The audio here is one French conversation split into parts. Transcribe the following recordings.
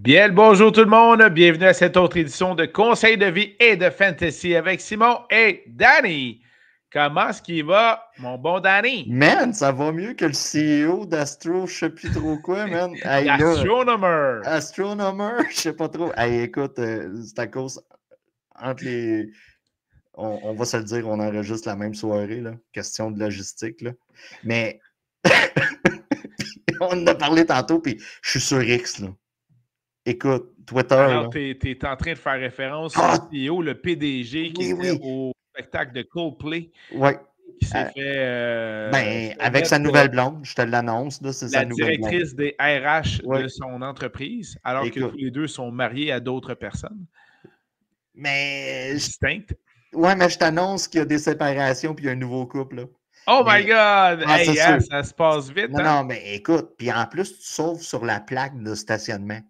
Bien le bonjour tout le monde, bienvenue à cette autre édition de Conseils de vie et de fantasy avec Simon et Danny. Comment est-ce qu'il va, mon bon Danny? Man, ça va mieux que le CEO d'Astro, je sais plus trop quoi, man. Hey, là, L'astronomer. Astronomer, je sais pas trop. Hey, écoute, c'est à cause entre les. On va se le dire, on enregistre la même soirée, là. Question de logistique, là. Mais on en a parlé tantôt, puis je suis sur X, là. Écoute, Twitter, Alors, là. tu es en train de faire référence au Ah, CEO, le PDG qui oui, était oui. au spectacle de Coldplay, Ouais. qui s'est Euh, fait, ben, avec sa nouvelle blonde, je te l'annonce, là, c'est sa la nouvelle blonde. directrice des RH de Ouais. son entreprise, alors que tous Écoute. les deux sont mariés à d'autres personnes Mais distinctes. ouais, mais je t'annonce qu'il y a des séparations puis il y a un nouveau couple, là. Oh my Mais, God! ah, c'est Hey, sûr. hein, ça se passe vite, Non, hein? non, mais écoute, puis en plus, tu sauves sur la plaque de stationnement.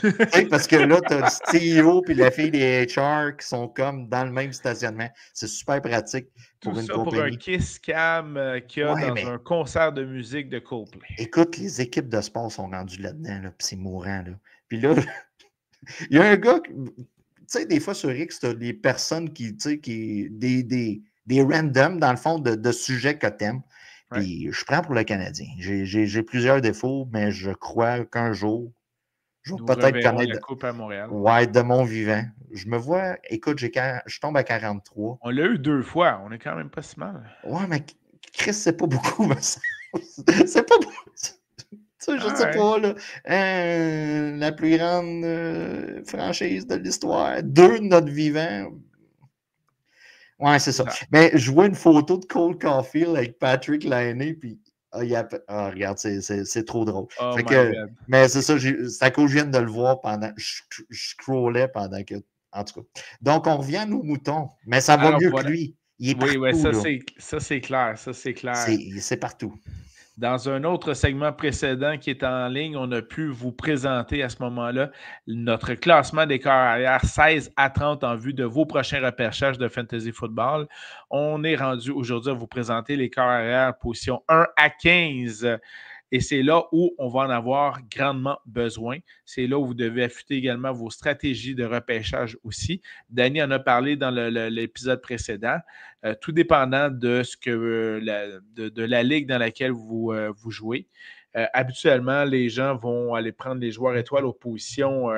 Tu sais, parce que là, tu as le CEO puis la fille des HR qui sont comme dans le même stationnement. C'est super pratique Tout pour une ça pour un compagnie. kiss cam qu'il y a Ouais, dans mais un concert de musique de Coldplay. écoute, les équipes de sport sont rendues là-dedans, là, puis c'est mourant, là. Puis là, il y a un gars, tu sais, des fois sur X, tu as des personnes qui, tu sais, des randoms, dans le fond, de sujets que tu aimes. Ouais. Puis je prends pour le Canadien. J'ai plusieurs défauts, mais je crois qu'un jour, je vais Nous peut-être reverrons la connaître, Coupe à Montréal. ouais, de mon vivant. Je me vois, écoute, je tombe à 43. On l'a eu 2 fois. On est quand même pas si mal. Ouais, mais Chris, c'est pas beaucoup, mais c'est pas beaucoup. Tu sais, je Ah sais ouais. pas, là. La plus grande franchise de l'histoire. 2 de notre vivant. Ouais, c'est ça. Ça. Mais je vois une photo de Cole Caulfield avec Patrick Laine, puis regarde, c'est trop drôle. Oh Fait my que, God. mais c'est ça, c'est à cause que je viens de le voir pendant. Je scrollais pendant que. En tout cas. Donc, on revient à nos moutons. Mais ça va Alors mieux que voilà. lui. Il est Oui, ouais, partout, là. ça c'est clair. Ça c'est clair. C'est partout. Dans un autre segment précédent qui est en ligne, on a pu vous présenter à ce moment-là notre classement des corps arrière 16 à 30 en vue de vos prochains repêchages de Fantasy Football. On est rendu aujourd'hui à vous présenter les corps arrière position 1 à 15. Et c'est là où on va en avoir grandement besoin. C'est là où vous devez affûter également vos stratégies de repêchage aussi. Danny en a parlé dans l'épisode précédent. Tout dépendant de ce que de la ligue dans laquelle vous jouez. Habituellement, les gens vont aller prendre les joueurs étoiles aux positions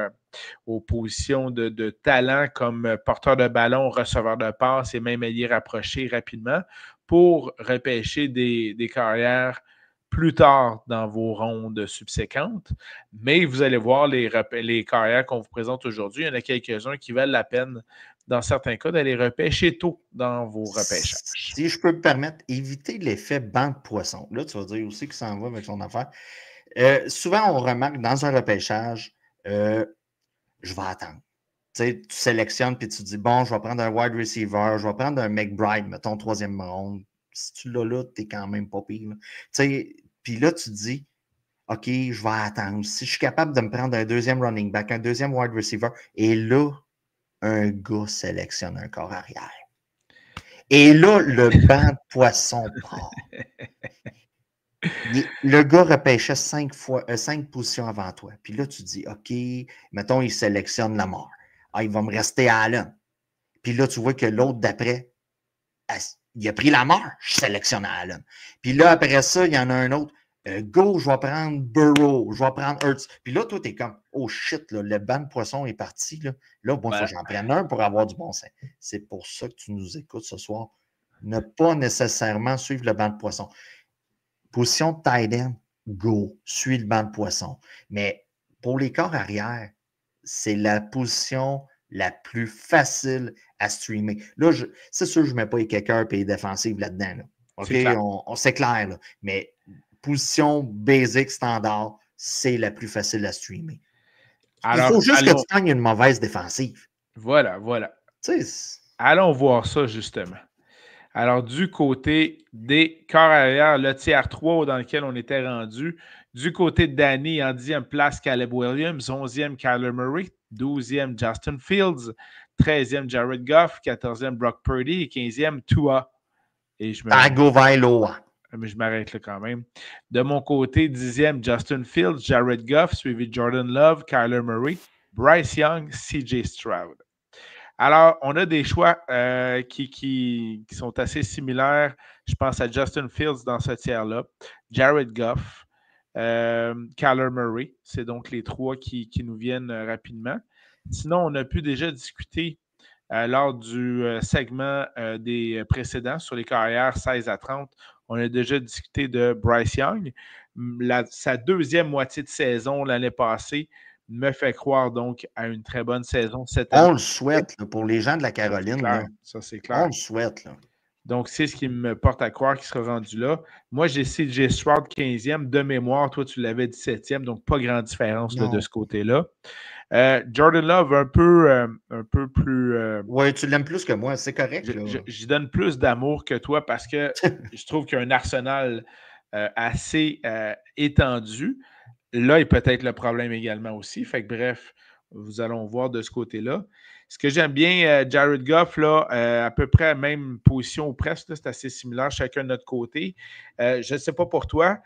de talent comme porteur de ballon, receveur de passe et même allié rapproché rapidement pour repêcher des carrières plus tard dans vos rondes subséquentes. Mais vous allez voir les carrières qu'on vous présente aujourd'hui. Il y en a quelques-uns qui valent la peine, dans certains cas, d'aller repêcher tôt dans vos repêchages. Si je peux me permettre, éviter l'effet banc de poisson. Là, tu vas dire aussi qu'il s'en va avec son affaire. Souvent, on remarque dans un repêchage, je vais attendre. Tu sais, tu sélectionnes puis tu dis, bon, je vais prendre un wide receiver, je vais prendre un McBride, mettons, troisième round. Si tu l'as là, t'es quand même pas pire. Tu sais, puis là, tu te dis, OK, je vais attendre. Si je suis capable de me prendre un deuxième running back, un deuxième wide receiver, et là, un gars sélectionne un corps arrière. Et là, le banc de poisson part. Le gars repêchait 5 positions avant toi. Puis là, tu dis, OK, mettons, il sélectionne la mort. Ah, il va me rester à Allen. Puis là, tu vois que l'autre d'après, il a pris la mort, je sélectionne Allen. Puis là, après ça, il y en a un autre. Go, je vais prendre Burrow, je vais prendre Hurts. Puis là, toi, t'es comme, oh shit, là, le banc de poisson est parti. Là bon, il faut que j'en prenne un pour avoir du bon sens. C'est pour ça que tu nous écoutes ce soir. Ne pas nécessairement suivre le banc de poisson. Position de tight end, go, suis le banc de poisson. Mais pour les corps arrière, c'est la position la plus facile à streamer. Là, c'est sûr que je ne mets pas les kickers et les défensives là-dedans. Là. OK? C'est clair. C'est clair. Là. Mais position basic, standard, c'est la plus facile à streamer. Il Alors, faut juste que tu prennes une mauvaise défensive. voilà. Tu sais, Allons voir ça, justement. Alors, du côté des corps arrière, le tiers 3 dans lequel on était rendu, du côté de Danny, en 10e place, Caleb Williams, 11e, Kyler Murray, 12e, Justin Fields, 13e, Jared Goff, 14e, Brock Purdy et 15e, Tua. Et je me... Tagovailoa. mais je m'arrête là quand même. De mon côté, 10e, Justin Fields, Jared Goff, suivi de Jordan Love, Kyler Murray, Bryce Young, CJ Stroud. Alors, on a des choix qui sont assez similaires. Je pense à Justin Fields dans ce tiers-là, Jared Goff, Kyler Murray. C'est donc les trois qui nous viennent rapidement. Sinon, on a pu déjà discuter lors du segment des précédents sur les carrières 16 à 30. On a déjà discuté de Bryce Young. Sa deuxième moitié de saison l'année passée me fait croire donc à une très bonne saison cette année. On le souhaite, là, pour les gens de la Caroline. Là, ça, c'est clair. On le souhaite. Là. Donc, c'est ce qui me porte à croire qu'il sera rendu là. Moi, j'ai CJ Stroud 15e de mémoire. Toi, tu l'avais 17e, donc pas grande différence là, de ce côté-là. Jordan Love, un peu plus... Oui, tu l'aimes plus que moi, c'est correct. J'y donne plus d'amour que toi parce que je trouve qu'il y a un arsenal assez étendu. Là est peut-être le problème également aussi. Fait que bref, vous allons voir de ce côté-là. Ce que j'aime bien, Jared Goff, là, à peu près à la même position ou presque, c'est assez similaire chacun de notre côté. Je ne sais pas pour toi,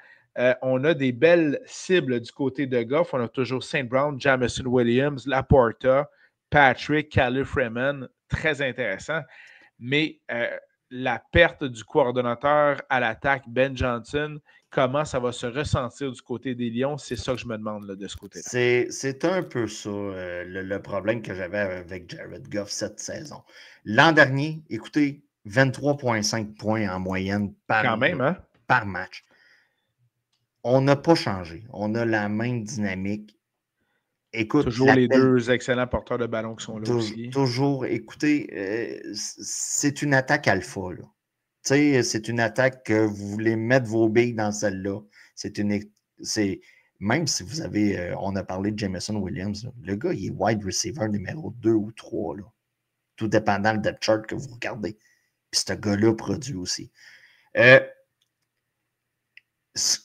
on a des belles cibles du côté de Goff. On a toujours St. Brown, Jameson Williams, Laporta, Patrick, Calais Freeman. Très intéressant. Mais la perte du coordonnateur à l'attaque, Ben Johnson, comment ça va se ressentir du côté des Lions? C'est ça que je me demande là, de ce côté-là. C'est un peu ça le problème que j'avais avec Jared Goff cette saison. L'an dernier, écoutez, 23,5 points en moyenne par match. On n'a pas changé. On a la même dynamique. Écoute, toujours les deux excellents porteurs de ballon qui sont là aussi. Toujours, écoutez, c'est une attaque alpha. Là. C'est une attaque que vous voulez mettre vos billes dans celle-là. Même si vous avez, on a parlé de Jameson Williams, là, le gars, il est wide receiver numéro 2 ou 3, là, tout dépendant du depth chart que vous regardez. Puis ce gars-là produit aussi.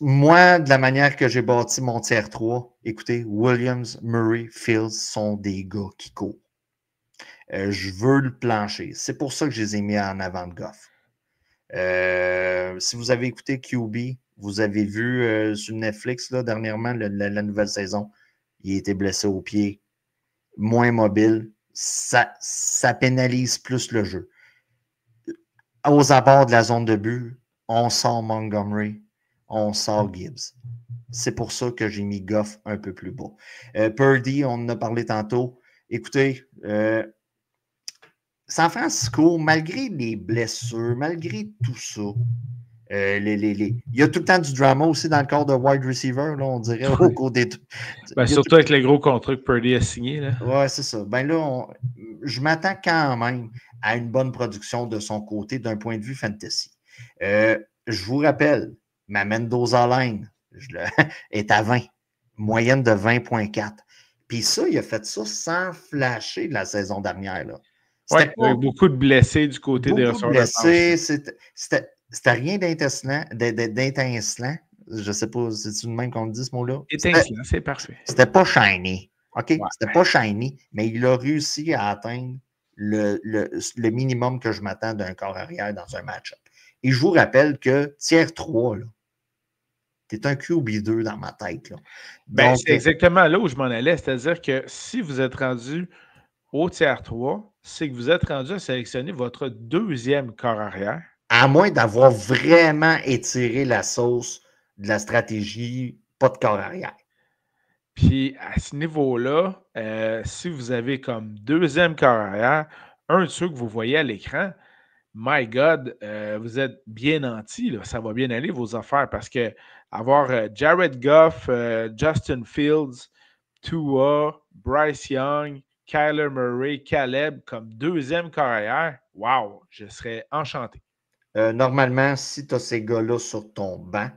Moi, de la manière que j'ai bâti mon tiers 3, écoutez, Williams, Murray, Fields sont des gars qui courent. Je veux le plancher. C'est pour ça que je les ai mis en avant de Goff. Si vous avez écouté QB, vous avez vu sur Netflix là, dernièrement la nouvelle saison, il a été blessé au pied, moins mobile, ça pénalise plus le jeu. Aux abords de la zone de but, on sort Montgomery, on sort Gibbs. C'est pour ça que j'ai mis Goff un peu plus bas. Purdy, on en a parlé tantôt. Écoutez, San Francisco, malgré les blessures, malgré tout ça, il y a tout le temps du drama aussi dans le corps de wide receiver, là, on dirait, au cours des... surtout avec les gros contrats que Purdy a signés. Oui, c'est ça. Ben là, je m'attends quand même à une bonne production de son côté d'un point de vue fantasy. Je vous rappelle, ma Mendoza Line est à 20, moyenne de 20,4. Puis ça, il a fait ça sans flasher de la saison dernière, là. Oui, avec beaucoup de blessés du côté des receveurs. Blessés, c'était rien d'intincelant. Je ne sais pas, c'est-tu le même qu'on dit ce mot-là? Étincelant, c'est parfait. C'était pas shiny. OK? Ouais. C'était pas shiny, mais il a réussi à atteindre le minimum que je m'attends d'un corps arrière dans un match-up. Et je vous rappelle que tiers 3, tu es un QB2 dans ma tête. Là. Donc, c'est exactement là où je m'en allais. C'est-à-dire que si vous êtes rendu au tiers 3, c'est que vous êtes rendu à sélectionner votre deuxième corps arrière. À moins d'avoir vraiment étiré la sauce de la stratégie, pas de corps arrière. Puis à ce niveau-là, si vous avez comme deuxième corps arrière, un de ceux que vous voyez à l'écran, my God, vous êtes bien nantis, là. Ça va bien aller vos affaires parce que avoir Jared Goff, Justin Fields, Tua, Bryce Young, Kyler Murray, Caleb comme deuxième carrière, wow, je serais enchanté. Normalement, si tu as ces gars-là sur ton banc,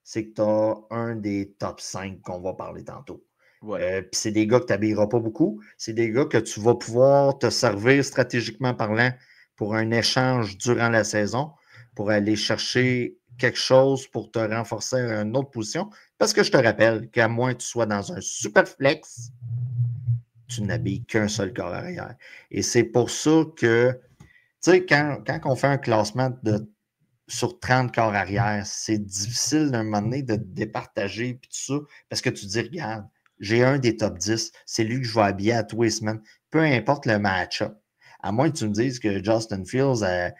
c'est que tu as un des top 5 qu'on va parler tantôt. Ouais. Puis c'est des gars que tu n'habilleras pas beaucoup. C'est des gars que tu vas pouvoir te servir stratégiquement parlant pour un échange durant la saison, pour aller chercher quelque chose pour te renforcer à une autre position. Parce que je te rappelle qu'à moins que tu sois dans un super flex, tu n'habilles qu'un seul corps arrière. Et c'est pour ça que, tu sais, quand on fait un classement sur 30 corps arrière, c'est difficile d'un moment donné de te départager puis tout ça, parce que tu te dis, regarde, j'ai un des top 10, c'est lui que je vais habiller à tous les semaines, peu importe le match-up. À moins que tu me dises que Justin Fields a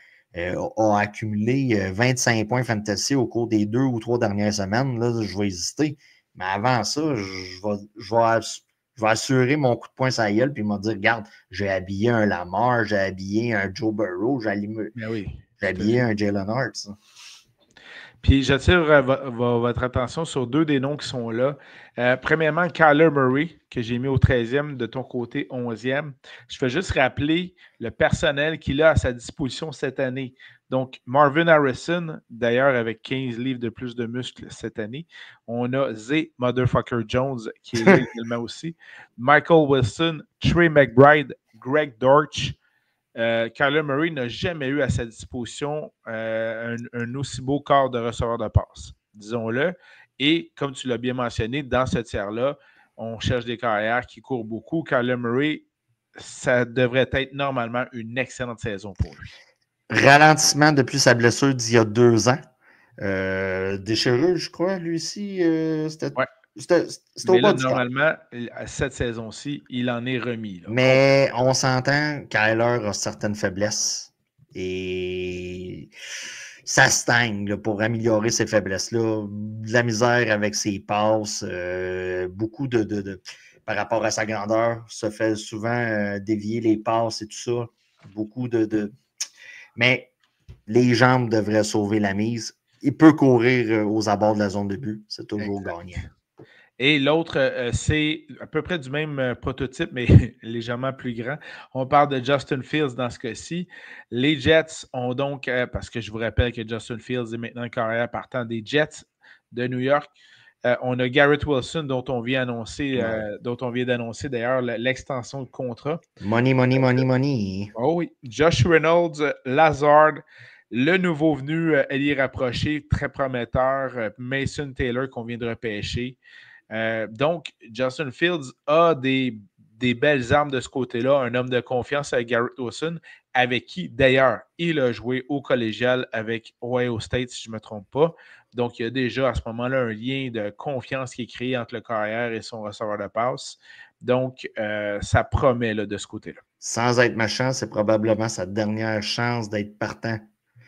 accumulé 25 points fantasy au cours des 2 ou 3 dernières semaines, là, je vais hésiter. Mais avant ça, je vais assurer mon coup de poing sur la gueule puis me dire, regarde, j'ai habillé un Lamar, j'ai habillé un Joe Burrow, Ben oui, j'ai habillé un Jalen Hurts. Puis j'attire votre attention sur 2 des noms qui sont là. Premièrement, Kyler Murray, que j'ai mis au 13e, de ton côté 11e. Je veux juste rappeler le personnel qu'il a à sa disposition cette année. Donc, Marvin Harrison, d'ailleurs, avec 15 livres de plus de muscles cette année. On a Zay Motherfucker Jones, qui est là également aussi. Michael Wilson, Trey McBride, Greg Dortch. Kyler Murray n'a jamais eu à sa disposition un aussi beau corps de receveur de passe, disons-le. Et comme tu l'as bien mentionné, dans ce tiers-là, on cherche des carrières qui courent beaucoup. Kyler Murray, ça devrait être normalement une excellente saison pour lui. Ralentissement depuis sa blessure d'il y a 2 ans. Déchirure, je crois, lui aussi. C'était Ouais. au bas là, du corps. normalement, cette saison-ci, il en est remis. Là. Mais on s'entend, Kyler a certaines faiblesses. Et ça stagne là, pour améliorer ces faiblesses-là. De la misère avec ses passes. Beaucoup par rapport à sa grandeur, se fait souvent dévier les passes et tout ça. Beaucoup Mais les jambes devraient sauver la mise. Il peut courir aux abords de la zone de but. C'est toujours gagnant. Et l'autre, c'est à peu près du même prototype, mais légèrement plus grand. On parle de Justin Fields dans ce cas-ci. Les Jets ont donc, parce que je vous rappelle que Justin Fields est maintenant carrière partant des Jets de New York. On a Garrett Wilson, dont on vient d'annoncer d'ailleurs l'extension de contrat. Money, money, money, money. Oh oui. Josh Reynolds, Lazard, le nouveau venu, allié rapproché, très prometteur, Mason Taylor qu'on vient de repêcher. Donc, Justin Fields a des belles armes de ce côté-là, un homme de confiance avec Garrett Wilson, avec qui, d'ailleurs, il a joué au collégial avec Ohio State, si je ne me trompe pas. Donc, il y a déjà à ce moment-là un lien de confiance qui est créé entre le carrière et son receveur de passe. Donc, ça promet là, de ce côté-là. Sans être méchant, c'est probablement sa dernière chance d'être partant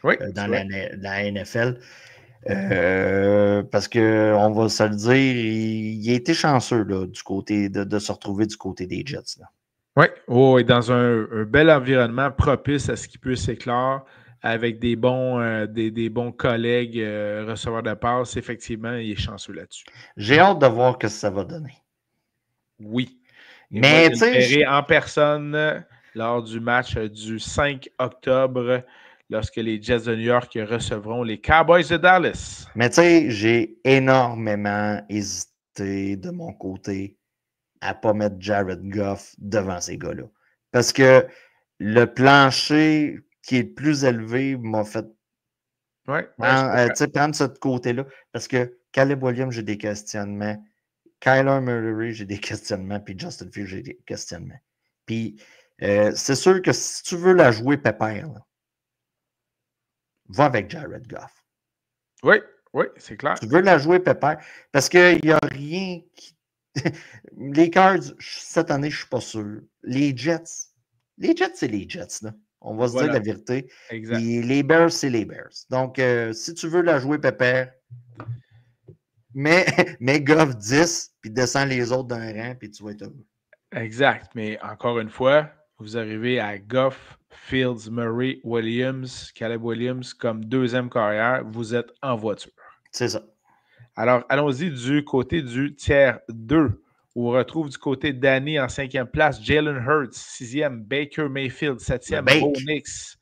dans la NFL. Parce qu'on va se le dire, il a été chanceux là, du côté de se retrouver du côté des Jets. Là. Oui, et dans un bel environnement propice à ce qui peut s'éclore avec des bons collègues receveurs de passe. Effectivement, il est chanceux là-dessus. J'ai hâte de voir ce que ça va donner. Oui. Et mais moi, je le verrai en personne lors du match du 5 octobre lorsque les Jets de New York recevront les Cowboys de Dallas. Mais tu sais, j'ai énormément hésité de mon côté à ne pas mettre Jared Goff devant ces gars-là. Parce que le plancher qui est le plus élevé m'a fait prendre ce côté-là. Parce que Caleb Williams, j'ai des questionnements. Kyler Murray, j'ai des questionnements. Puis Justin Fields, j'ai des questionnements. Puis c'est sûr que si tu veux la jouer pépère, là, va avec Jared Goff. Oui, c'est clair. Tu veux la jouer pépère. Parce qu'il n'y a rien qui. Les Cards, cette année, je ne suis pas sûr. Les Jets, c'est les Jets. Là. On va se dire la vérité. Exact. Et les Bears, c'est les Bears. Donc, si tu veux la jouer pépère, mets Goff 10, puis descends les autres d'un rang, puis tu vas être heureux. Exact. Mais encore une fois, vous arrivez à Goff, Fields, Murray, Williams, Caleb Williams comme deuxième carrière. Vous êtes en voiture. C'est ça. Alors, allons-y du côté du tiers 2, où on retrouve du côté de Danny en 5e place, Jalen Hurts, 6e, Baker Mayfield, 7e, Bo Nix,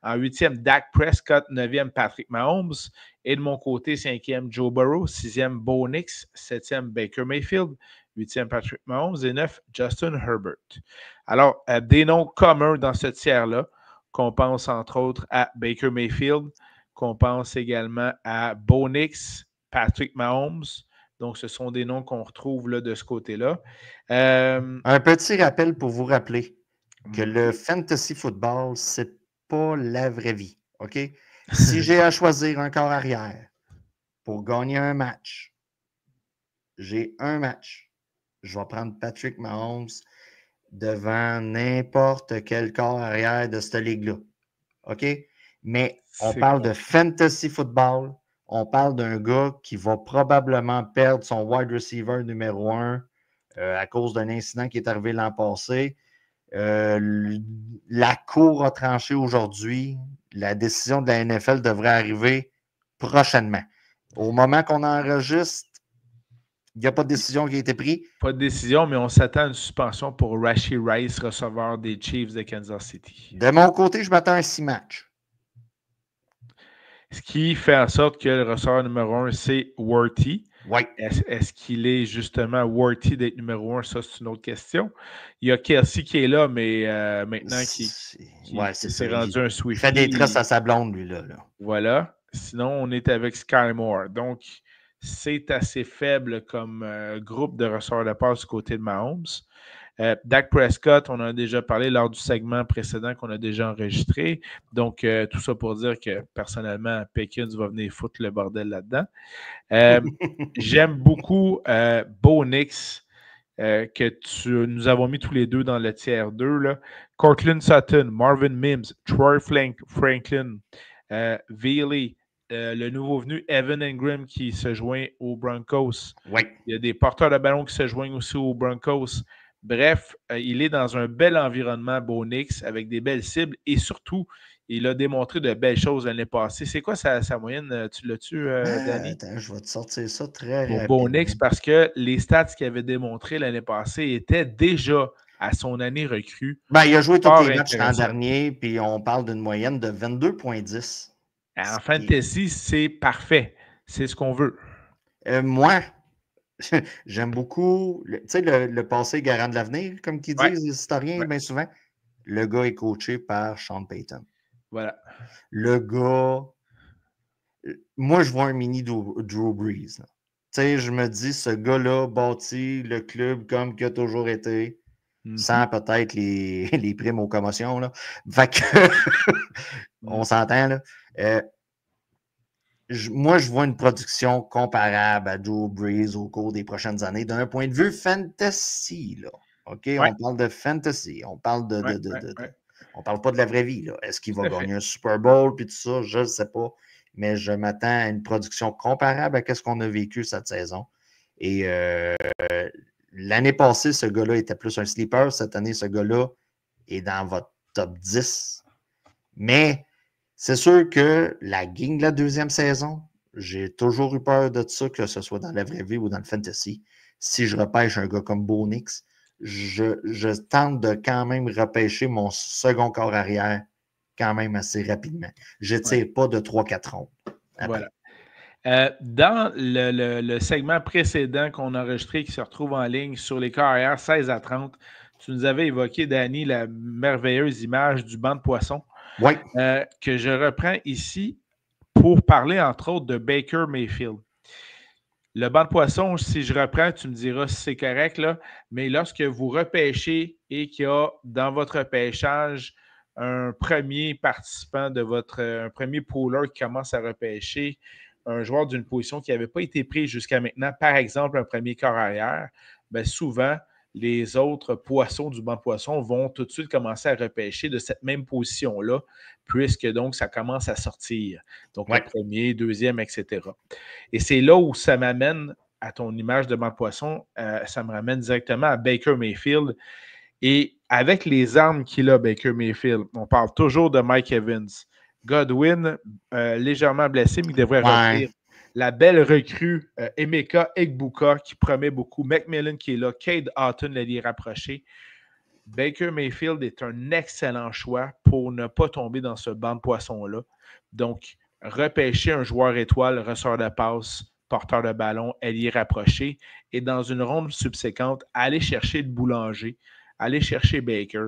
en 8e, Dak Prescott, 9e, Patrick Mahomes, et de mon côté, 5e, Joe Burrow, 6e, Bo Nix, 7e, Baker Mayfield, 8e, Patrick Mahomes, et 9, Justin Herbert. Alors, des noms communs dans ce tiers-là, qu'on pense entre autres à Baker Mayfield, qu'on pense également à Bo Nix, Patrick Mahomes. Donc, ce sont des noms qu'on retrouve là, de ce côté-là. Un petit rappel pour vous rappeler que le fantasy football, c'est pas la vraie vie. OK? Si j'ai à choisir un corps arrière pour gagner un match, j'ai un match. Je vais prendre Patrick Mahomes devant n'importe quel corps arrière de cette ligue-là. OK? Mais on parle de fantasy football. On parle d'un gars qui va probablement perdre son wide receiver numéro 1 à cause d'un incident qui est arrivé l'an passé. La Cour a tranché aujourd'hui. La décision de la NFL devrait arriver prochainement. Au moment qu'on enregistre, il n'y a pas de décision qui a été prise. Pas de décision, mais on s'attend à une suspension pour Rashee Rice, receveur des Chiefs de Kansas City. De mon côté, je m'attends à 6 matchs. Ce qui fait en sorte que le receveur numéro 1, c'est Worthy. Oui. Est-ce qu'il est justement worthy d'être numéro 1? Ça, c'est une autre question. Il y a Kelsey qui est là, mais maintenant qui s'est rendu un Swiftie. Il fait des tresses à sa blonde, lui, là. Voilà. Sinon, on est avec Sky Moore. Donc, c'est assez faible comme groupe de receveurs de passe du côté de Mahomes. Dak Prescott, on en a déjà parlé lors du segment précédent qu'on a déjà enregistré. Donc, tout ça pour dire que personnellement, Pickens va venir foutre le bordel là-dedans. J'aime beaucoup Bo Nix, que nous avons mis tous les deux dans le tiers 2. Là. Courtland Sutton, Marvin Mims, Troy Franklin, Veely, le nouveau venu Evan Engram qui se joint aux Broncos. Oui. Il y a des porteurs de ballon qui se joignent aussi aux Broncos. Bref, il est dans un bel environnement, Bo Nix, avec des belles cibles et surtout, il a démontré de belles choses l'année passée. C'est quoi sa moyenne? Tu l'as-tu, Danny? Attends, je vais te sortir ça très pour rapidement. Bo Nix, parce que les stats qu'il avait démontré l'année passée étaient déjà à son année recrue. Ben, il a joué tous les matchs l'an dernier, puis on parle d'une moyenne de 22,10. En fantasy, c'est parfait. C'est ce qu'on veut. Moi, j'aime beaucoup, tu sais, le passé garant de l'avenir, comme qu'ils disent les historiens bien souvent. Le gars est coaché par Sean Payton. Voilà. Le gars, moi, je vois un mini Drew Brees. Tu sais, je me dis, ce gars-là bâtit le club comme qu'il a toujours été, sans peut-être les primes aux commotions. Là. Fait que, on s'entend, là. Moi, je vois une production comparable à Drew Brees au cours des prochaines années d'un point de vue fantasy. Là. OK? Ouais. On parle de fantasy. On parle on parle pas de la vraie vie. Est-ce qu'il va gagner un Super Bowl puis tout ça? Je ne sais pas. Mais je m'attends à une production comparable à ce qu'on a vécu cette saison. Et l'année passée, ce gars-là était plus un sleeper. Cette année, ce gars-là est dans votre top 10. Mais c'est sûr que la game de la deuxième saison, j'ai toujours eu peur de ça, que ce soit dans la vraie vie ou dans le fantasy. Si je repêche un gars comme Bo Nix, je tente de quand même repêcher mon second corps arrière quand même assez rapidement. Je ne tire pas de 3-4 rondes. Voilà. Dans le segment précédent qu'on a enregistré, qui se retrouve en ligne sur les corps arrière 16 à 30, tu nous avais évoqué, Danny, la merveilleuse image du banc de poissons. Oui. Que je reprends ici pour parler, entre autres, de Baker Mayfield. Le banc de poissons, si je reprends, tu me diras si c'est correct, là, mais lorsque vous repêchez et qu'il y a dans votre repêchage un premier participant de un premier pooler qui commence à repêcher un joueur d'une position qui n'avait pas été prise jusqu'à maintenant, par exemple un premier corps arrière, bien souvent, les autres poissons du banc de poissons vont tout de suite commencer à repêcher de cette même position-là, puisque donc ça commence à sortir. Donc le premier, deuxième, etc. Et c'est là où ça m'amène à ton image de banc de poisson, ça me ramène directement à Baker Mayfield. Et avec les armes qu'il a, Baker Mayfield, on parle toujours de Mike Evans. Godwin, légèrement blessé, mais il devrait revenir. La belle recrue, Emeka Egbuka, qui promet beaucoup. Macmillan qui est là. Cade Otton, l'allié rapproché. Baker Mayfield est un excellent choix pour ne pas tomber dans ce banc de poissons-là. Donc, repêcher un joueur étoile, receveur de passe, porteur de ballon, allié rapproché. Et dans une ronde subséquente, aller chercher le boulanger, aller chercher Baker.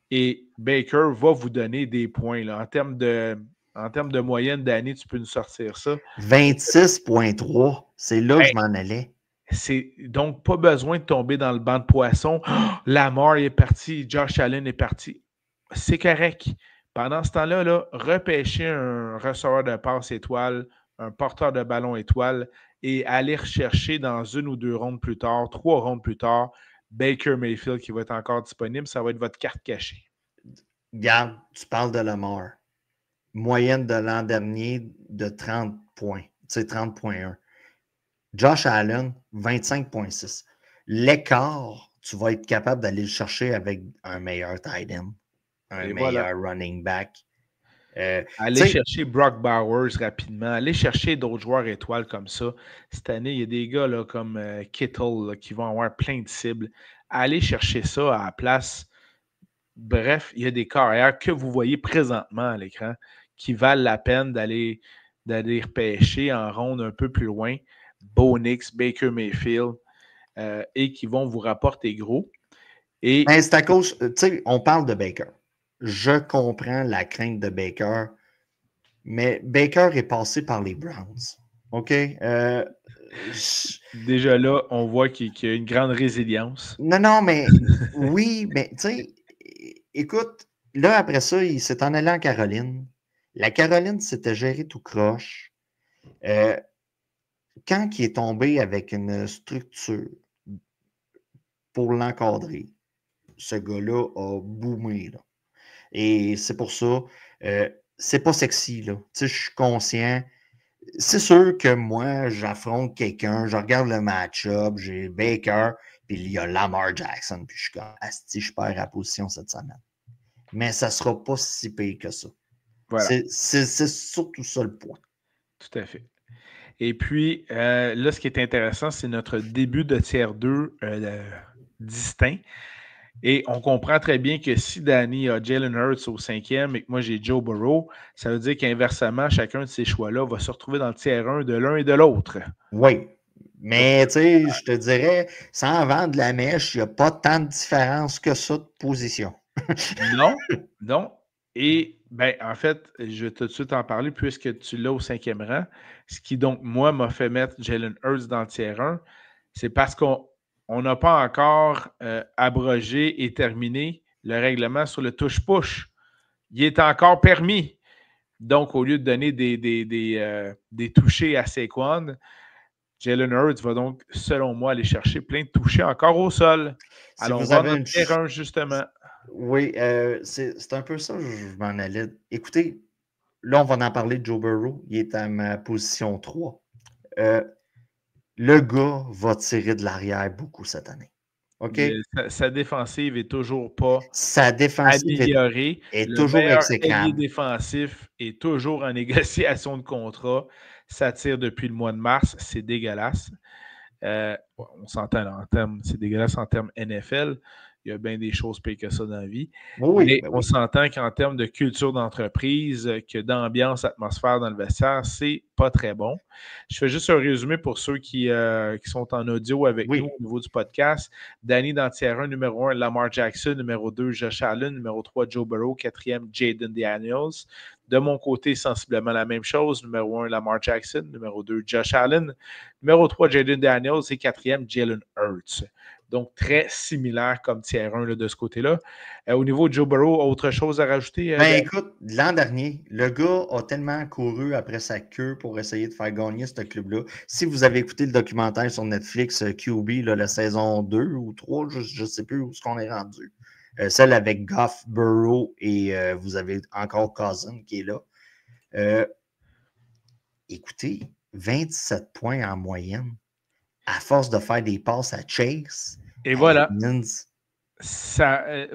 Et Baker va vous donner des points. Là. En termes de moyenne d'année, tu peux nous sortir ça. 26,3. C'est là que je m'en allais. C'est donc pas besoin de tomber dans le banc de poissons. Oh, Lamar est parti, Josh Allen est parti. C'est correct. Pendant ce temps-là, là, repêchez un receveur de passe étoile, un porteur de ballon étoile et aller rechercher dans 1 ou 2 rondes plus tard, 3 rondes plus tard, Baker Mayfield qui va être encore disponible. Ça va être votre carte cachée. Regarde, tu parles de Lamar. Moyenne de l'an dernier de 30 points. Tu sais, 30,1. Josh Allen, 25,6. L'écart, tu vas être capable d'aller le chercher avec un meilleur tight end, un Et voilà. meilleur running back. Allez chercher Brock Bowers rapidement. Allez chercher d'autres joueurs étoiles comme ça. Cette année, il y a des gars là, comme Kittle là, qui vont avoir plein de cibles. Allez chercher ça à la place. Bref, il y a des carrières que vous voyez présentement à l'écran qui valent la peine d'aller repêcher en ronde un peu plus loin. Bo Nix, Baker Mayfield, et qui vont vous rapporter gros. Et mais c'est à cause, tu sais, on parle de Baker. Je comprends la crainte de Baker, mais Baker est passé par les Browns. OK? déjà là, on voit qu'il y a une grande résilience. Non, mais oui, mais tu sais, écoute, là, après ça, il s'est en allé en Caroline. La Caroline s'était gérée tout croche. Quand il est tombé avec une structure pour l'encadrer, ce gars-là a boomé. Là. Et c'est pour ça, c'est pas sexy. Là. Tu sais, je suis conscient. C'est sûr que moi, j'affronte quelqu'un, je regarde le match-up, j'ai Baker, puis il y a Lamar Jackson, puis je suis comme, asti, je perds la position cette semaine. Mais ça sera pas si pire que ça. Voilà. C'est surtout ça le point. Tout à fait. Et puis, là, ce qui est intéressant, c'est notre début de tiers 2 distinct. Et on comprend très bien que si Danny a Jalen Hurts au 5e et que moi j'ai Joe Burrow, ça veut dire qu'inversement, chacun de ces choix-là va se retrouver dans le tiers 1 de l'un et de l'autre. Oui. Mais tu sais, je te dirais, sans vendre la mèche, il n'y a pas tant de différence que ça de position. Non. Et ben, en fait, je vais tout de suite en parler puisque tu l'as au 5e rang. Ce qui donc, moi, m'a fait mettre Jalen Hurts dans le tiers 1, c'est parce qu'on n'a pas encore abrogé et terminé le règlement sur le touche-push. Il est encore permis. Donc, au lieu de donner des touchés à Saquon, Jalen Hurts va donc, selon moi, aller chercher plein de touchés encore au sol. Si Alors, on vous va avez dans une le terrain, justement. Oui, c'est un peu ça, je m'en allais. Écoutez, là, on va en parler de Joe Burrow. Il est à ma position 3. Le gars va tirer de l'arrière beaucoup cette année. OK? Sa défensive est toujours pas Sa défensive améliorée. est Le toujours meilleur ailier exécrable. défensif est toujours en négociation de contrat. Ça tire depuis le mois de mars. C'est dégueulasse. On s'entend en termes, c'est dégueulasse en termes NFL. Il y a bien des choses pires que ça dans la vie. Oui, Mais ben on oui. s'entend qu'en termes de culture d'entreprise, que d'ambiance, atmosphère dans le vestiaire, c'est pas très bon. Je fais juste un résumé pour ceux qui sont en audio avec nous au niveau du podcast. Danny dans tiers 1, numéro 1, Lamar Jackson, numéro 2, Josh Allen, numéro 3, Joe Burrow, 4e, Jaden Daniels. De mon côté, sensiblement la même chose. Numéro 1, Lamar Jackson, numéro 2, Josh Allen, numéro 3, Jaden Daniels et 4e, Jalen Hurts. Donc, très similaire comme tiers 1 là, de ce côté-là. Au niveau de Joe Burrow, autre chose à rajouter? Ben écoute, l'an dernier, le gars a tellement couru après sa queue pour essayer de faire gagner ce club-là. Si vous avez écouté le documentaire sur Netflix, QB, là, la saison 2 ou 3, je ne sais plus où est-ce qu'on est rendu. Celle avec Goff, Burrow et vous avez encore Cousin qui est là. Écoutez, 27 points en moyenne à force de faire des passes à Chase. Et voilà. Edmonds.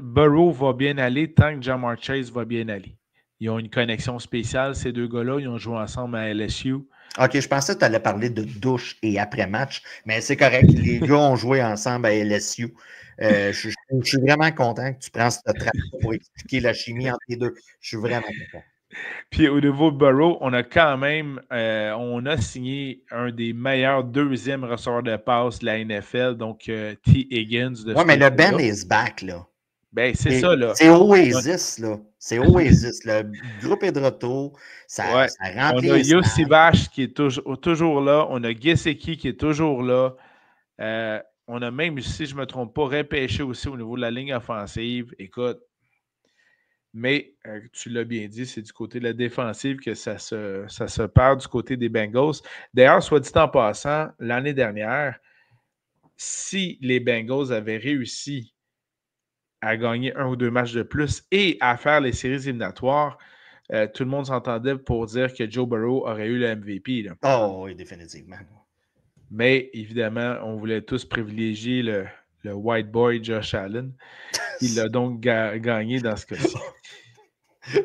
Burrow va bien aller tant que Jamar Chase va bien aller. Ils ont une connexion spéciale, ces deux gars-là. Ils ont joué ensemble à LSU. OK, je pensais que tu allais parler de douche et après-match, mais c'est correct. Les gars ont joué ensemble à LSU. Je suis vraiment content que tu prennes ce travail pour expliquer la chimie entre les deux. Je suis vraiment content. Puis au niveau de Burrow, on a quand même on a signé un des meilleurs deuxièmes receveurs de passe de la NFL, donc T. Higgins. Oui, mais le Ben is back, là. Ben, c'est ça, là. C'est Oasis, là. C'est Oasis. Le groupe est de retour. Ça remplit on a les stades. Yossi Vache qui est toujours là. On a Gesicki qui est toujours là. On a même, si je ne me trompe pas, repêché aussi au niveau de la ligne offensive. Écoute, Mais tu l'as bien dit, c'est du côté de la défensive que ça se perd du côté des Bengals. D'ailleurs, soit dit en passant, l'année dernière, si les Bengals avaient réussi à gagner 1 ou 2 matchs de plus et à faire les séries éliminatoires, tout le monde s'entendait pour dire que Joe Burrow aurait eu le MVP. Là. Oh, oui, définitivement. Mais évidemment, on voulait tous privilégier le white boy Josh Allen. Il l'a donc gagné dans ce cas-ci.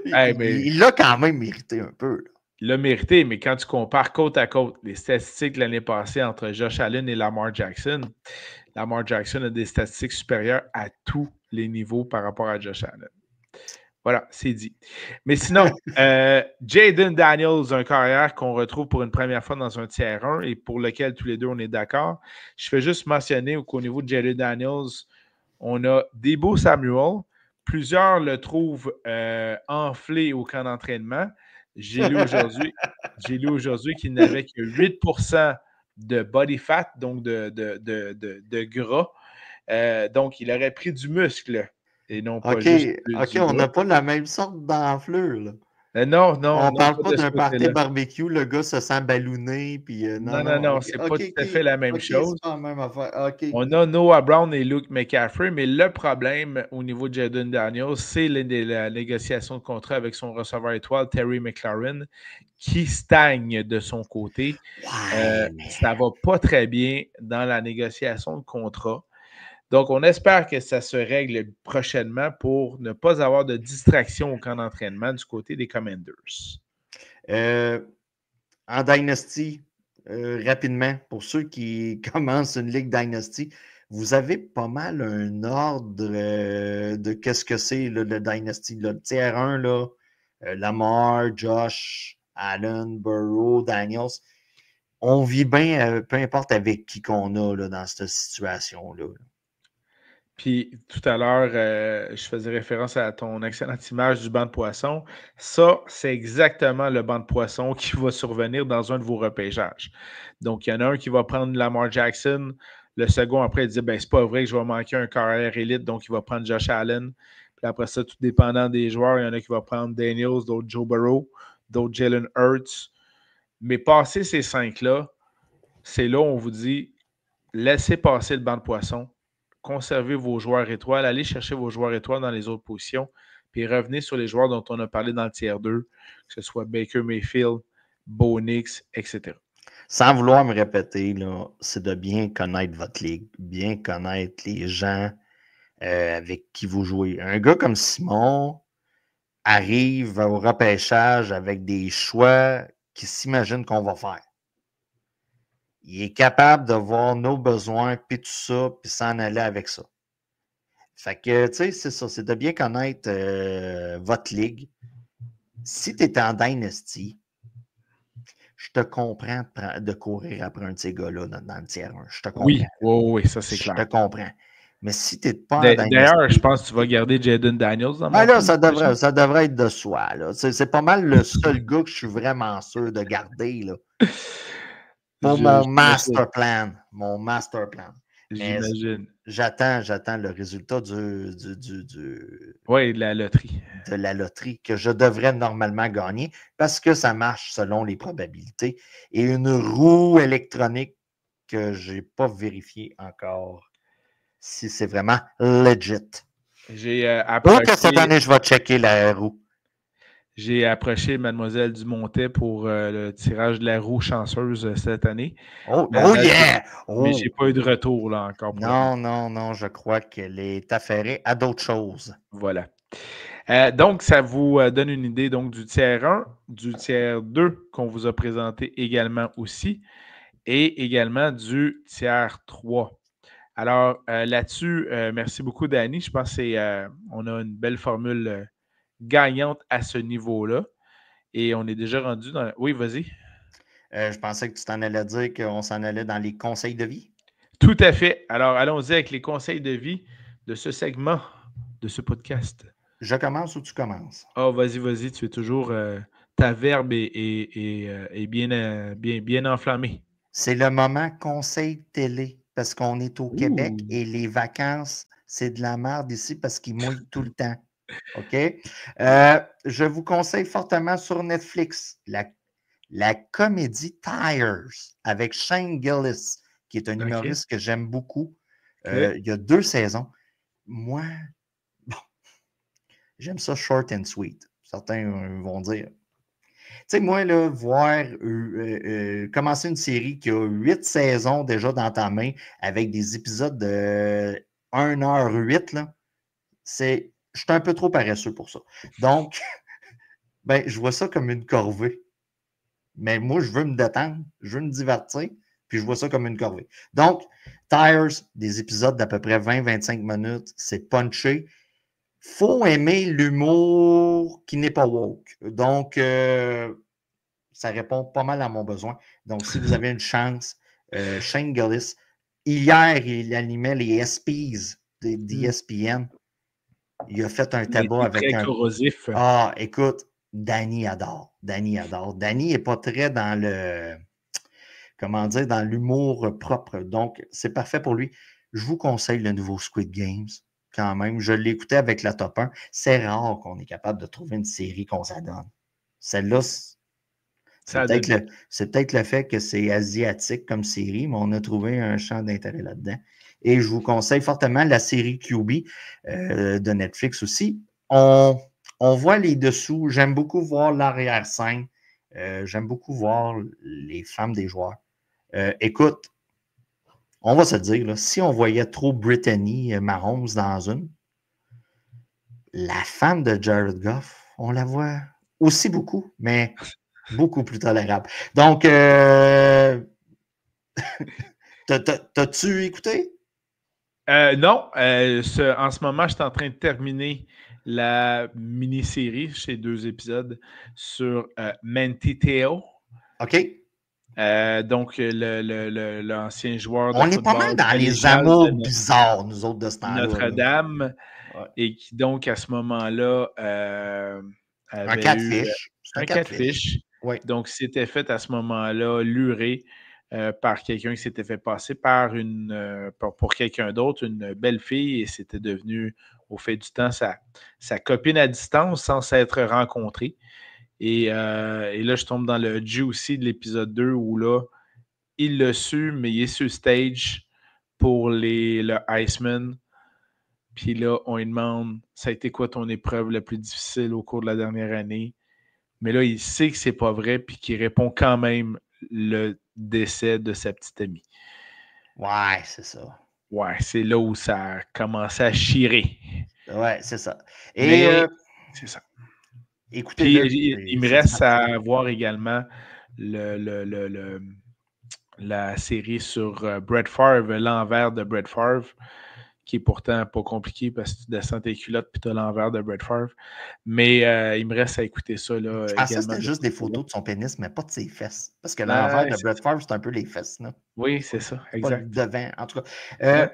Hey, mais Il l'a quand même mérité un peu. Là. il l'a mérité, mais quand tu compares côte à côte les statistiques l'année passée entre Josh Allen et Lamar Jackson a des statistiques supérieures à tous les niveaux par rapport à Josh Allen. Voilà, c'est dit. Mais sinon, Jaden Daniels, un carrière qu'on retrouve pour une première fois dans un tiers 1 et pour lequel tous les deux on est d'accord. Je fais juste mentionner qu'au niveau de Jaden Daniels, on a Deebo Samuel. Plusieurs le trouvent enflé au camp d'entraînement. J'ai lu aujourd'hui qu'il n'avait que 8% de body fat, donc de gras. Donc, il aurait pris du muscle et non pas juste du on n'a gras. pas la même sorte d'enflure. Là. Non, On parle pas pas de ce d'un party côté-là. barbecue, le gars se sent ballonné, puis Non, c'est pas tout à fait la même chose. c'est pas la même affaire. OK. On a Noah Brown et Luke McCaffrey, mais le problème au niveau de Jaden Daniels, c'est la négociation de contrat avec son receveur étoile, Terry McLaurin, qui stagne de son côté. Ouais, mais... Ça va pas très bien dans la négociation de contrat. Donc, on espère que ça se règle prochainement pour ne pas avoir de distraction au camp d'entraînement du côté des Commanders. En Dynasty, rapidement, pour ceux qui commencent une Ligue Dynasty, vous avez pas mal un ordre de qu'est-ce que c'est le Dynasty. Le tiers 1, là, Lamar, Josh, Allen, Burrow, Daniels. On vit bien, peu importe avec qui qu'on a là, dans cette situation-là. Puis tout à l'heure, je faisais référence à ton excellente image du banc de poisson. Ça, c'est exactement le banc de poisson qui va survenir dans un de vos repêchages. Donc, il y en a un qui va prendre Lamar Jackson. Le second, après, il dit ben, c'est pas vrai que je vais manquer un carrière élite, donc il va prendre Josh Allen. Puis après ça, tout dépendant des joueurs, il y en a qui vont prendre Daniels, d'autres Joe Burrow, d'autres Jalen Hurts. Mais passer ces 5-là, c'est là où on vous dit laissez passer le banc de poisson. Conservez vos joueurs étoiles, allez chercher vos joueurs étoiles dans les autres positions, puis revenez sur les joueurs dont on a parlé dans le tiers 2, que ce soit Baker Mayfield, Bo Nix, etc. Sans vouloir me répéter, là, c'est de bien connaître votre ligue, bien connaître les gens avec qui vous jouez. Un gars comme Simon arrive au repêchage avec des choix qu'il s'imagine qu'on va faire. Il est capable de voir nos besoins, puis tout ça, puis s'en aller avec ça. Fait que, tu sais, c'est ça, c'est de bien connaître votre ligue. Si tu es en Dynasty, je te comprends de courir après un de ces gars-là dans le tiers 1. Je te comprends. Oui, ça c'est clair. Je te comprends. Mais si tu n'es pas en Dynasty... D'ailleurs, je pense que tu vas garder Jaden Daniels dans mon là, ça devrait être de soi. C'est pas mal le seul gars que je suis vraiment sûr de garder là, pour mon master plan. Mon master plan. J'imagine. J'attends le résultat Oui, de la loterie. De la loterie que je devrais normalement gagner parce que ça marche selon les probabilités. Et une roue électronique que je n'ai pas vérifié encore si c'est vraiment legit. J'ai approché... que cette année, je vais checker la roue. J'ai approché Mademoiselle Dumontet pour le tirage de la roue chanceuse cette année. Yeah! Mais j'ai pas eu de retour là encore. Non, je crois qu'elle est affairée à d'autres choses. Voilà. Donc, ça vous donne une idée donc, du tiers 1, du tiers 2 qu'on vous a présenté également aussi, et également du tiers 3. Alors, là-dessus, merci beaucoup, Danny. Je pense qu'on a une belle formule gagnante à ce niveau-là. Et on est déjà rendu dans... Oui, vas-y. Je pensais que tu t'en allais dire qu'on s'en allait dans les conseils de vie. Tout à fait. Alors, allons-y avec les conseils de vie de ce segment, de ce podcast. Je commence ou tu commences? Oh, vas-y. Tu es toujours... ta verbe est bien enflammée. C'est le moment conseil télé parce qu'on est au Québec et les vacances, c'est de la merde ici parce qu'il mouille tout le temps. OK? Je vous conseille fortement sur Netflix la comédie Tires avec Shane Gillis, qui est un OK. humoriste que j'aime beaucoup. OK. Il y a 2 saisons. Moi, bon, j'aime ça short and sweet. Certains vont dire. Tu sais, moi, là, voir commencer une série qui a 8 saisons déjà dans ta main avec des épisodes de 1h08, là, je suis un peu trop paresseux pour ça. Donc, ben, je vois ça comme une corvée. Mais moi, je veux me détendre, je veux me divertir, puis je vois ça comme une corvée. Donc, Tires, des épisodes d'à peu près 20-25 minutes, c'est punché. Faut aimer l'humour qui n'est pas woke. Donc, ça répond pas mal à mon besoin. Donc, si vous avez une chance, Shane Gillis, hier, il animait les ESPYs d'ESPN. Il a fait un Il a tabac été avec très un. corrosif. Ah, écoute, Danny adore. Danny adore. Danny n'est pas très dans le. Comment dire, dans l'humour propre. Donc, c'est parfait pour lui. Je vous conseille le nouveau Squid Games, quand même. Je l'ai écouté avec la top 1. C'est rare qu'on est capable de trouver une série qu'on s'adonne. Celle-là, Ça a donné. c'est peut-être le fait que c'est asiatique comme série, mais on a trouvé un champ d'intérêt là-dedans. Et je vous conseille fortement la série QB de Netflix aussi. On voit les dessous. J'aime beaucoup voir l'arrière-scène. J'aime beaucoup voir les femmes des joueurs. Écoute, on va se dire, là, si on voyait trop Brittany Mahomes dans une, la femme de Jared Goff, on la voit aussi beaucoup, mais beaucoup plus tolérable. Donc, t'as-tu écouté? Non, en ce moment, je suis en train de terminer la mini-série, chez 2 épisodes, sur Manti Te'o. OK. Donc, l'ancien joueur de On est pas mal football dans les collégial amours de bizarres, nous autres, de ce temps-là. Là. Notre-Dame, Ouais. et qui, donc, à ce moment-là, Un avait eu catfish. C'est un un catfish. catfish. Oui. Donc, s'était fait à ce moment-là lurer par quelqu'un qui s'était fait passer pour quelqu'un d'autre, une belle fille, et c'était devenu, au fait du temps, sa copine à distance sans s'être rencontrés. Et là, je tombe dans le juicy de l'épisode 2 où là, il l'a su, mais il est sur stage pour le Iceman. Puis là, on lui demande, ça a été quoi ton épreuve la plus difficile au cours de la dernière année? Mais là, il sait que c'est pas vrai, puis qu'il répond quand même le décès de sa petite amie. Ouais, c'est ça. Ouais, c'est là où ça a commencé à chirer. Ouais, c'est ça. Et Mais c'est ça. Puis écoutez-le. il me C'est reste divertissant. à voir également la série sur Brett Favre, l'envers de Brett Favre, qui est pourtant pas compliqué parce que tu descends tes culottes puis tu as l'envers de Brett Favre. Mais il me reste à écouter ça là, Je pensais que également. c'était juste des photos de son pénis, mais pas de ses fesses. Parce que l'envers Ouais, de Brett Favre, c'est un peu les fesses. Là. oui, c'est ça, C'est pas le exact. devant. En tout cas, Ouais.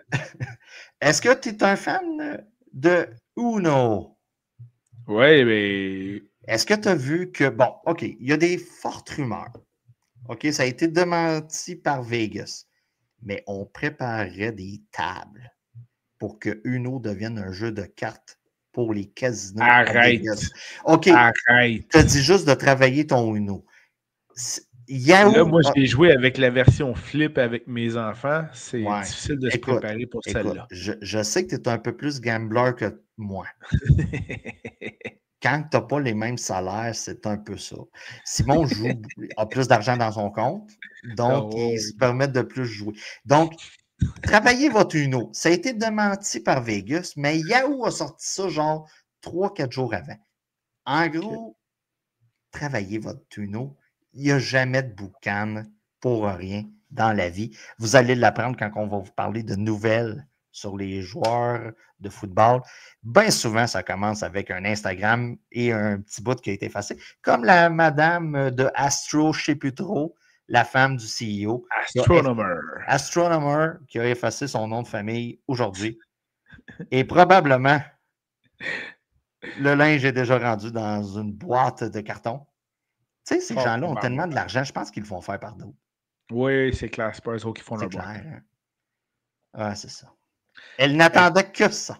est-ce que tu es un fan de Uno? Oui, mais. Est-ce que tu as vu que, bon, OK, il y a des fortes rumeurs. OK, ça a été démenti par Vegas, mais on préparerait des tables pour que Uno devienne un jeu de cartes pour les casinos à Arrête. Vegas. OK, Arrête. tu as dit juste de travailler ton Uno. Là, Yahoo! moi, j'ai joué avec la version flip avec mes enfants. C'est Ouais. difficile de se préparer pour Écoute, celle-là. je sais que tu es un peu plus gambler que moi. Quand tu n'as pas les mêmes salaires, c'est un peu ça. Simon a plus d'argent dans son compte, donc Oh, il se oui. permet de plus jouer. Donc, travaillez votre Uno. Ça a été démenti par Vegas, mais Yahoo a sorti ça genre 3-4 jours avant. En gros, travaillez votre Uno. Il n'y a jamais de boucan pour rien dans la vie. Vous allez l'apprendre quand on va vous parler de nouvelles sur les joueurs de football. Bien souvent, ça commence avec un Instagram et un petit bout qui a été effacé, comme la madame de Astro, je ne sais plus trop, la femme du CEO, Astronomer, qui a effacé son nom de famille aujourd'hui. Et probablement, le linge est déjà rendu dans une boîte de carton. Tu sais, ces Fort gens-là ont tellement de probablement. l'argent, je pense qu'ils le font faire par d'autres. Oui, c'est clair. C'est pas eux autres qui font C'est leur boîte. clair. Hein? Ah, c'est ça. Elle n'attendait que ça.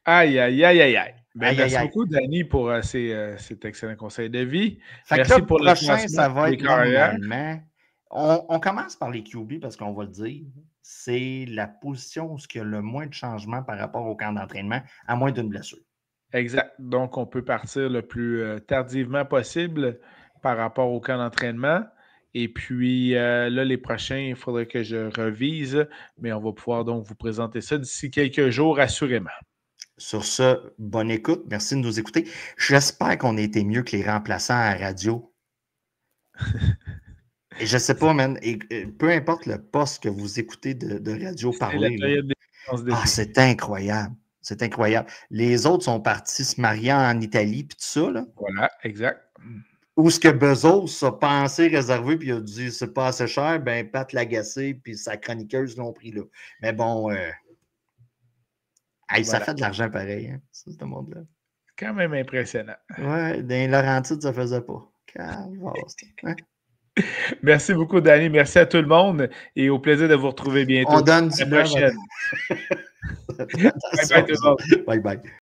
Aïe, aïe, aïe, aïe, aïe. Ben, Aïe, aïe, merci aïe. beaucoup, Danny, pour cet excellent conseil de vie. Fait que là, Merci le pour le prochain, classement ça va des être carrières. normalement. On commence par les QB parce qu'on va le dire. C'est la position où il y a le moins de changements par rapport au camp d'entraînement, à moins d'une blessure. Exact. Donc, on peut partir le plus tardivement possible par rapport au camp d'entraînement. Et puis, là, les prochains, il faudrait que je revise, mais on va pouvoir donc vous présenter ça d'ici quelques jours, assurément. Sur ce, bonne écoute. Merci de nous écouter. J'espère qu'on a été mieux que les remplaçants à la radio. Et je sais pas, man. Peu importe le poste que vous écoutez de radio C'est la parler, là. période des vacances d'été. C'est incroyable. C'est incroyable. Les autres sont partis se marier en Italie puis tout ça, là. Voilà, exact. Où ce que Bezos a pensé réserver puis il a dit c'est pas assez cher, ben Pat Lagacé puis sa chroniqueuse l'ont pris là. Mais bon, ça Voilà. fait de l'argent pareil, hein, ce monde-là. Quand même impressionnant. Ouais, dans les Laurentides, ça faisait pas. Hein? Merci beaucoup, Danny. Merci à tout le monde et au plaisir de vous retrouver bientôt. On donne À du la prochaine. love. Bye bye tout le monde. Bye bye.